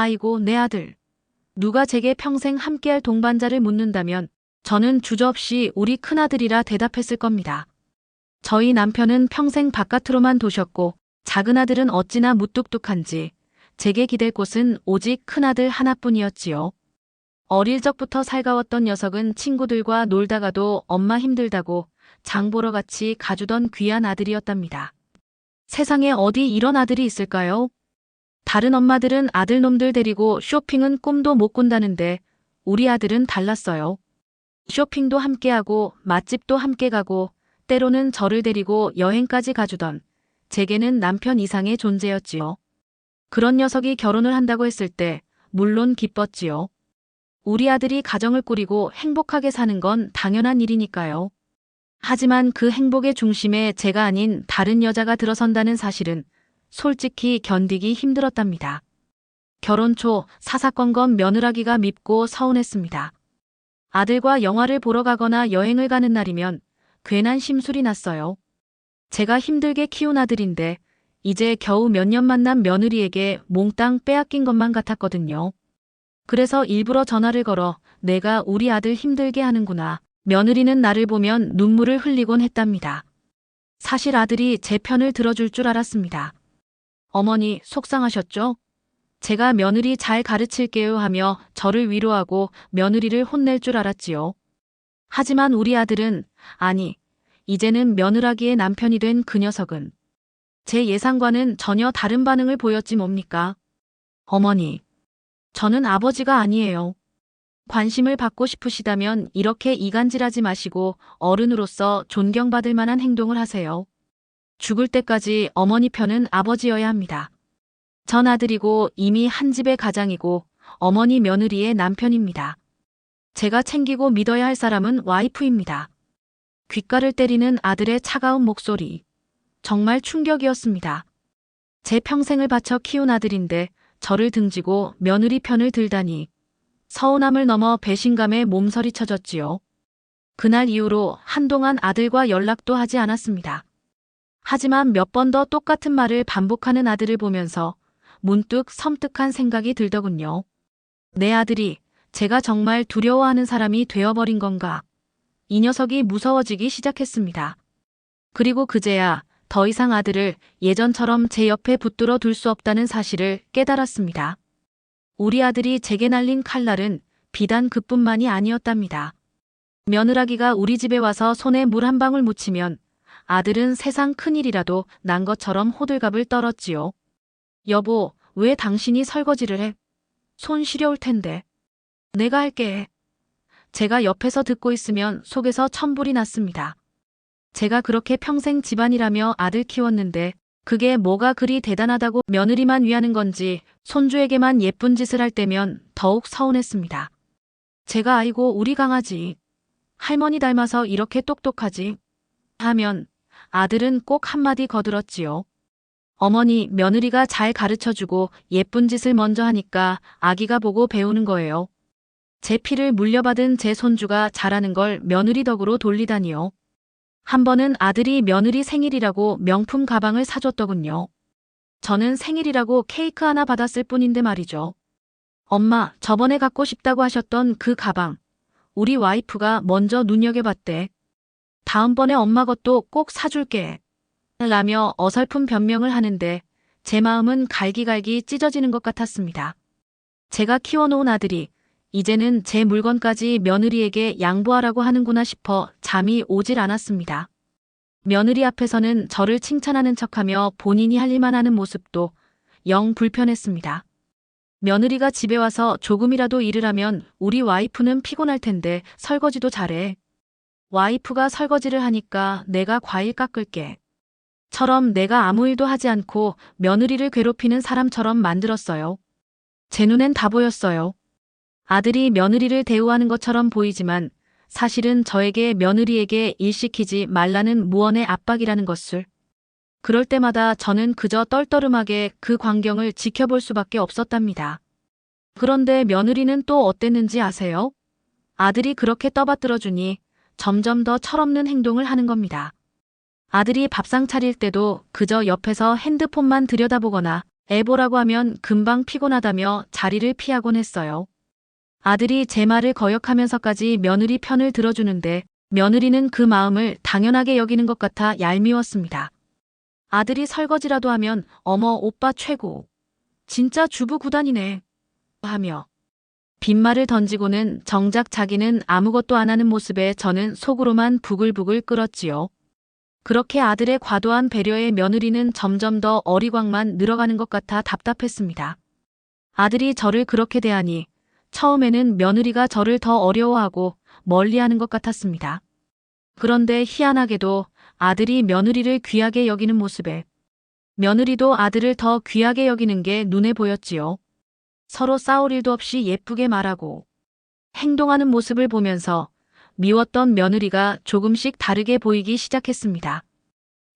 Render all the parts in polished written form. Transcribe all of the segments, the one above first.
아이고, 내 아들. 누가 제게 평생 함께할 동반자를 묻는다면 저는 주저없이 우리 큰아들이라 대답했을 겁니다. 저희 남편은 평생 바깥으로만 도셨고 작은 아들은 어찌나 무뚝뚝한지 제게 기댈 곳은 오직 큰아들 하나뿐이었지요. 어릴 적부터 살가웠던 녀석은 친구들과 놀다가도 엄마 힘들다고 장 보러 같이 가주던 귀한 아들이었답니다. 세상에 어디 이런 아들이 있을까요? 다른 엄마들은 아들놈들 데리고 쇼핑은 꿈도 못 꾼다는데 우리 아들은 달랐어요. 쇼핑도 함께하고 맛집도 함께 가고 때로는 저를 데리고 여행까지 가주던 제게는 남편 이상의 존재였지요. 그런 녀석이 결혼을 한다고 했을 때 물론 기뻤지요. 우리 아들이 가정을 꾸리고 행복하게 사는 건 당연한 일이니까요. 하지만 그 행복의 중심에 제가 아닌 다른 여자가 들어선다는 사실은 솔직히 견디기 힘들었답니다. 결혼 초 사사건건 며느라기가 밉고 서운했습니다. 아들과 영화를 보러 가거나 여행을 가는 날이면 괜한 심술이 났어요. 제가 힘들게 키운 아들인데 이제 겨우 몇 년 만난 며느리에게 몽땅 빼앗긴 것만 같았거든요. 그래서 일부러 전화를 걸어 내가 우리 아들 힘들게 하는구나. 며느리는 나를 보면 눈물을 흘리곤 했답니다. 사실 아들이 제 편을 들어줄 줄 알았습니다. 어머니 속상하셨죠? 제가 며느리 잘 가르칠게요 하며 저를 위로하고 며느리를 혼낼 줄 알았지요. 하지만 우리 아들은 아니, 이제는 며느라기의 남편이 된 그 녀석은 제 예상과는 전혀 다른 반응을 보였지 뭡니까? 어머니, 저는 아버지가 아니에요. 관심을 받고 싶으시다면 이렇게 이간질하지 마시고 어른으로서 존경받을 만한 행동을 하세요. 죽을 때까지 어머니 편은 아버지여야 합니다. 전 아들이고 이미 한 집의 가장이고 어머니 며느리의 남편입니다. 제가 챙기고 믿어야 할 사람은 와이프입니다. 귓가를 때리는 아들의 차가운 목소리. 정말 충격이었습니다. 제 평생을 바쳐 키운 아들인데 저를 등지고 며느리 편을 들다니. 서운함을 넘어 배신감에 몸서리 쳐졌지요. 그날 이후로 한동안 아들과 연락도 하지 않았습니다. 하지만 몇 번 더 똑같은 말을 반복하는 아들을 보면서 문득 섬뜩한 생각이 들더군요. 내 아들이 제가 정말 두려워하는 사람이 되어버린 건가. 이 녀석이 무서워지기 시작했습니다. 그리고 그제야 더 이상 아들을 예전처럼 제 옆에 붙들어 둘 수 없다는 사실을 깨달았습니다. 우리 아들이 제게 날린 칼날은 비단 그뿐만이 아니었답니다. 며느라기가 우리 집에 와서 손에 물 한 방울 묻히면 아들은 세상 큰일이라도 난 것처럼 호들갑을 떨었지요. 여보, 왜 당신이 설거지를 해? 손 시려울 텐데. 내가 할게. 제가 옆에서 듣고 있으면 속에서 천불이 났습니다. 제가 그렇게 평생 집안일하며 아들 키웠는데 그게 뭐가 그리 대단하다고 며느리만 위하는 건지 손주에게만 예쁜 짓을 할 때면 더욱 서운했습니다. 제가 아이고 우리 강아지. 할머니 닮아서 이렇게 똑똑하지. 하면 아들은 꼭 한마디 거들었지요. 어머니, 며느리가 잘 가르쳐주고 예쁜 짓을 먼저 하니까 아기가 보고 배우는 거예요. 제 피를 물려받은 제 손주가 잘하는 걸 며느리 덕으로 돌리다니요. 한 번은 아들이 며느리 생일이라고 명품 가방을 사줬더군요. 저는 생일이라고 케이크 하나 받았을 뿐인데 말이죠. 엄마, 저번에 갖고 싶다고 하셨던 그 가방. 우리 와이프가 먼저 눈여겨봤대. 다음번에 엄마 것도 꼭 사줄게. 라며 어설픈 변명을 하는데 제 마음은 갈기갈기 찢어지는 것 같았습니다. 제가 키워놓은 아들이 이제는 제 물건까지 며느리에게 양보하라고 하는구나 싶어 잠이 오질 않았습니다. 며느리 앞에서는 저를 칭찬하는 척하며 본인이 할 일만 하는 모습도 영 불편했습니다. 며느리가 집에 와서 조금이라도 일을 하면 우리 와이프는 피곤할 텐데 설거지도 잘해. 와이프가 설거지를 하니까 내가 과일 깎을게. 처럼 내가 아무 일도 하지 않고 며느리를 괴롭히는 사람처럼 만들었어요. 제 눈엔 다 보였어요. 아들이 며느리를 대우하는 것처럼 보이지만 사실은 저에게 며느리에게 일 시키지 말라는 무언의 압박이라는 것을. 그럴 때마다 저는 그저 떨떠름하게 그 광경을 지켜볼 수밖에 없었답니다. 그런데 며느리는 또 어땠는지 아세요? 아들이 그렇게 떠받들어주니 점점 더 철없는 행동을 하는 겁니다. 아들이 밥상 차릴 때도 그저 옆에서 핸드폰만 들여다보거나 애보라고 하면 금방 피곤하다며 자리를 피하곤 했어요. 아들이 제 말을 거역하면서까지 며느리 편을 들어주는데 며느리는 그 마음을 당연하게 여기는 것 같아 얄미웠습니다. 아들이 설거지라도 하면 어머 오빠 최고. 진짜 주부 구단이네. 하며 빈말을 던지고는 정작 자기는 아무것도 안 하는 모습에 저는 속으로만 부글부글 끓었지요. 그렇게 아들의 과도한 배려에 며느리는 점점 더 어리광만 늘어가는 것 같아 답답했습니다. 아들이 저를 그렇게 대하니 처음에는 며느리가 저를 더 어려워하고 멀리하는 것 같았습니다. 그런데 희한하게도 아들이 며느리를 귀하게 여기는 모습에 며느리도 아들을 더 귀하게 여기는 게 눈에 보였지요. 서로 싸울 일도 없이 예쁘게 말하고 행동하는 모습을 보면서 미웠던 며느리가 조금씩 다르게 보이기 시작했습니다.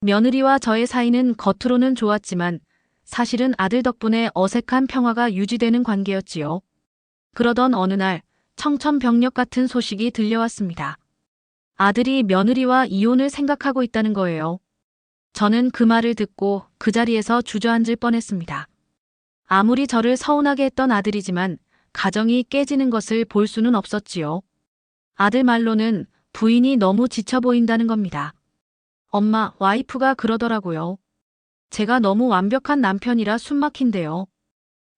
며느리와 저의 사이는 겉으로는 좋았지만 사실은 아들 덕분에 어색한 평화가 유지되는 관계였지요. 그러던 어느 날 청천벽력 같은 소식이 들려왔습니다. 아들이 며느리와 이혼을 생각하고 있다는 거예요. 저는 그 말을 듣고 그 자리에서 주저앉을 뻔했습니다. 아무리 저를 서운하게 했던 아들이지만 가정이 깨지는 것을 볼 수는 없었지요. 아들 말로는 부인이 너무 지쳐 보인다는 겁니다. 엄마, 와이프가 그러더라고요. 제가 너무 완벽한 남편이라 숨막힌대요.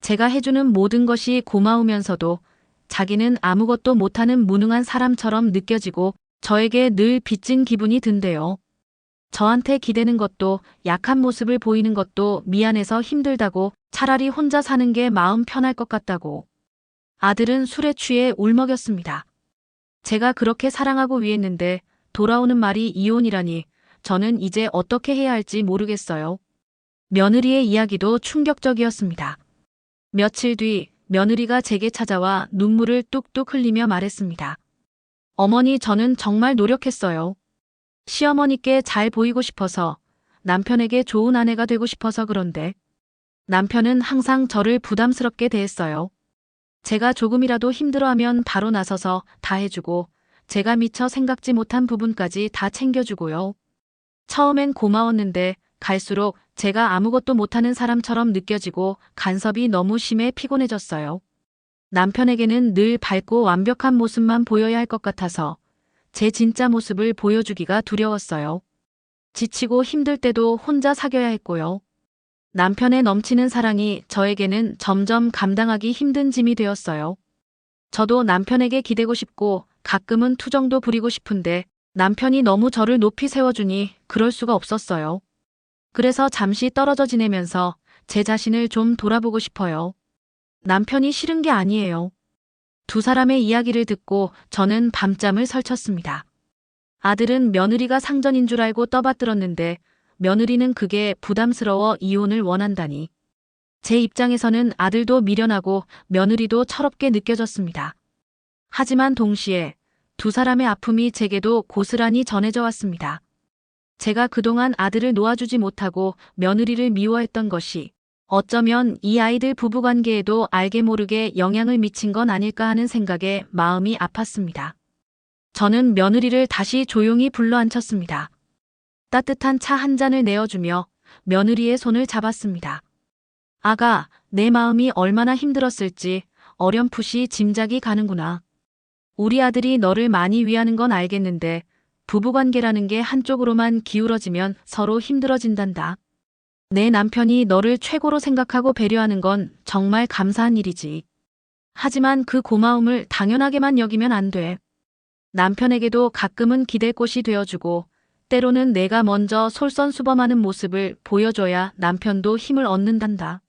제가 해주는 모든 것이 고마우면서도 자기는 아무것도 못하는 무능한 사람처럼 느껴지고 저에게 늘 빚진 기분이 든대요. 저한테 기대는 것도 약한 모습을 보이는 것도 미안해서 힘들다고 차라리 혼자 사는 게 마음 편할 것 같다고. 아들은 술에 취해 울먹였습니다. 제가 그렇게 사랑하고 위했는데 돌아오는 말이 이혼이라니 저는 이제 어떻게 해야 할지 모르겠어요. 며느리의 이야기도 충격적이었습니다. 며칠 뒤 며느리가 제게 찾아와 눈물을 뚝뚝 흘리며 말했습니다. 어머니, 저는 정말 노력했어요. 시어머니께 잘 보이고 싶어서, 남편에게 좋은 아내가 되고 싶어서 그런데 남편은 항상 저를 부담스럽게 대했어요. 제가 조금이라도 힘들어하면 바로 나서서 다 해주고 제가 미처 생각지 못한 부분까지 다 챙겨주고요. 처음엔 고마웠는데 갈수록 제가 아무것도 못하는 사람처럼 느껴지고 간섭이 너무 심해 피곤해졌어요. 남편에게는 늘 밝고 완벽한 모습만 보여야 할 것 같아서 제 진짜 모습을 보여주기가 두려웠어요. 지치고 힘들 때도 혼자 사겨야 했고요. 남편의 넘치는 사랑이 저에게는 점점 감당하기 힘든 짐이 되었어요. 저도 남편에게 기대고 싶고 가끔은 투정도 부리고 싶은데 남편이 너무 저를 높이 세워주니 그럴 수가 없었어요. 그래서 잠시 떨어져 지내면서 제 자신을 좀 돌아보고 싶어요. 남편이 싫은 게 아니에요. 두 사람의 이야기를 듣고 저는 밤잠을 설쳤습니다. 아들은 며느리가 상전인 줄 알고 떠받들었는데 며느리는 그게 부담스러워 이혼을 원한다니. 제 입장에서는 아들도 미련하고 며느리도 철없게 느껴졌습니다. 하지만 동시에 두 사람의 아픔이 제게도 고스란히 전해져 왔습니다. 제가 그동안 아들을 놓아주지 못하고 며느리를 미워했던 것이 어쩌면 이 아이들 부부관계에도 알게 모르게 영향을 미친 건 아닐까 하는 생각에 마음이 아팠습니다. 저는 며느리를 다시 조용히 불러앉혔습니다. 따뜻한 차 한 잔을 내어주며 며느리의 손을 잡았습니다. 아가, 내 마음이 얼마나 힘들었을지 어렴풋이 짐작이 가는구나. 우리 아들이 너를 많이 위하는 건 알겠는데 부부관계라는 게 한쪽으로만 기울어지면 서로 힘들어진단다. 내 남편이 너를 최고로 생각하고 배려하는 건 정말 감사한 일이지. 하지만 그 고마움을 당연하게만 여기면 안 돼. 남편에게도 가끔은 기댈 곳이 되어주고 때로는 내가 먼저 솔선수범하는 모습을 보여줘야 남편도 힘을 얻는단다.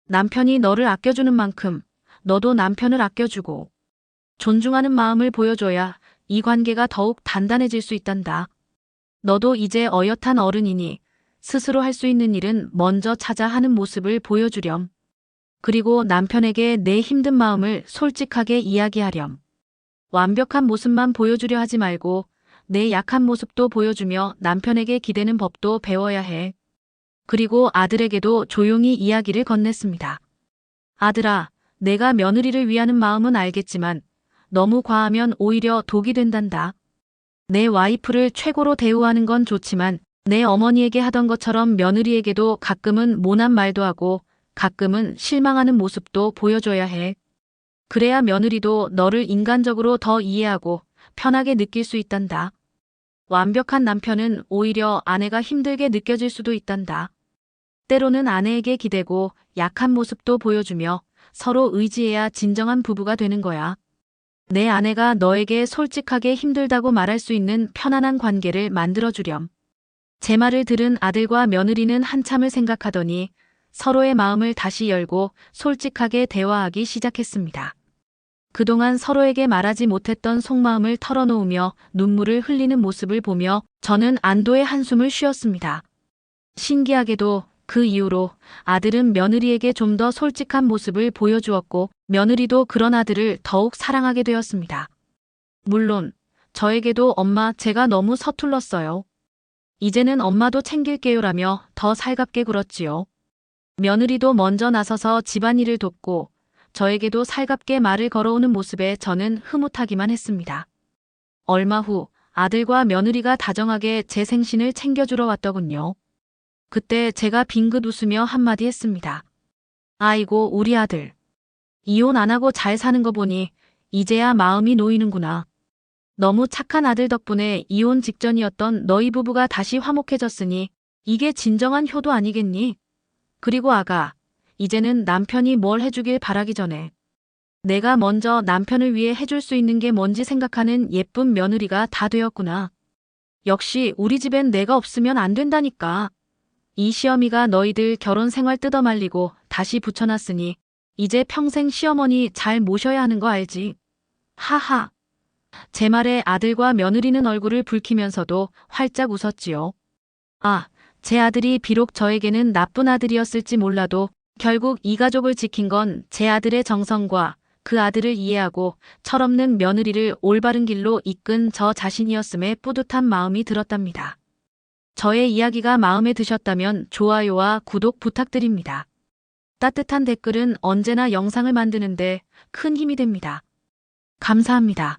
남편이 너를 아껴주는 만큼 너도 남편을 아껴주고 존중하는 마음을 보여줘야 이 관계가 더욱 단단해질 수 있단다. 너도 이제 어엿한 어른이니 스스로 할 수 있는 일은 먼저 찾아 하는 모습을 보여주렴. 그리고 남편에게 내 힘든 마음을 솔직하게 이야기하렴. 완벽한 모습만 보여주려 하지 말고 내 약한 모습도 보여주며 남편에게 기대는 법도 배워야 해. 그리고 아들에게도 조용히 이야기를 건넸습니다. 아들아, 내가 며느리를 위하는 마음은 알겠지만 너무 과하면 오히려 독이 된단다. 내 와이프를 최고로 대우하는 건 좋지만 내 어머니에게 하던 것처럼 며느리에게도 가끔은 모난 말도 하고 가끔은 실망하는 모습도 보여줘야 해. 그래야 며느리도 너를 인간적으로 더 이해하고 편하게 느낄 수 있단다. 완벽한 남편은 오히려 아내가 힘들게 느껴질 수도 있단다. 때로는 아내에게 기대고 약한 모습도 보여주며 서로 의지해야 진정한 부부가 되는 거야. 내 아내가 너에게 솔직하게 힘들다고 말할 수 있는 편안한 관계를 만들어주렴. 제 말을 들은 아들과 며느리는 한참을 생각하더니 서로의 마음을 다시 열고 솔직하게 대화하기 시작했습니다. 그동안 서로에게 말하지 못했던 속마음을 털어놓으며 눈물을 흘리는 모습을 보며 저는 안도의 한숨을 쉬었습니다. 신기하게도 그 이후로 아들은 며느리에게 좀 더 솔직한 모습을 보여주었고 며느리도 그런 아들을 더욱 사랑하게 되었습니다. 물론 저에게도 엄마 제가 너무 서툴렀어요. 이제는 엄마도 챙길게요라며 더 살갑게 굴었지요. 며느리도 먼저 나서서 집안일을 돕고 저에게도 살갑게 말을 걸어오는 모습에 저는 흐뭇하기만 했습니다. 얼마 후 아들과 며느리가 다정하게 제 생신을 챙겨주러 왔더군요. 그때 제가 빙긋 웃으며 한마디 했습니다. 아이고 우리 아들. 이혼 안 하고 잘 사는 거 보니 이제야 마음이 놓이는구나. 너무 착한 아들 덕분에 이혼 직전이었던 너희 부부가 다시 화목해졌으니 이게 진정한 효도 아니겠니? 그리고 아가, 이제는 남편이 뭘 해주길 바라기 전에 내가 먼저 남편을 위해 해줄 수 있는 게 뭔지 생각하는 예쁜 며느리가 다 되었구나. 역시 우리 집엔 내가 없으면 안 된다니까. 이 시어미가 너희들 결혼 생활 뜯어말리고 다시 붙여놨으니 이제 평생 시어머니 잘 모셔야 하는 거 알지? 하하. 제 말에 아들과 며느리는 얼굴을 붉히면서도 활짝 웃었지요. 아, 제 아들이 비록 저에게는 나쁜 아들이었을지 몰라도 결국 이 가족을 지킨 건 제 아들의 정성과 그 아들을 이해하고 철없는 며느리를 올바른 길로 이끈 저 자신이었음에 뿌듯한 마음이 들었답니다. 저의 이야기가 마음에 드셨다면 좋아요와 구독 부탁드립니다. 따뜻한 댓글은 언제나 영상을 만드는데 큰 힘이 됩니다. 감사합니다.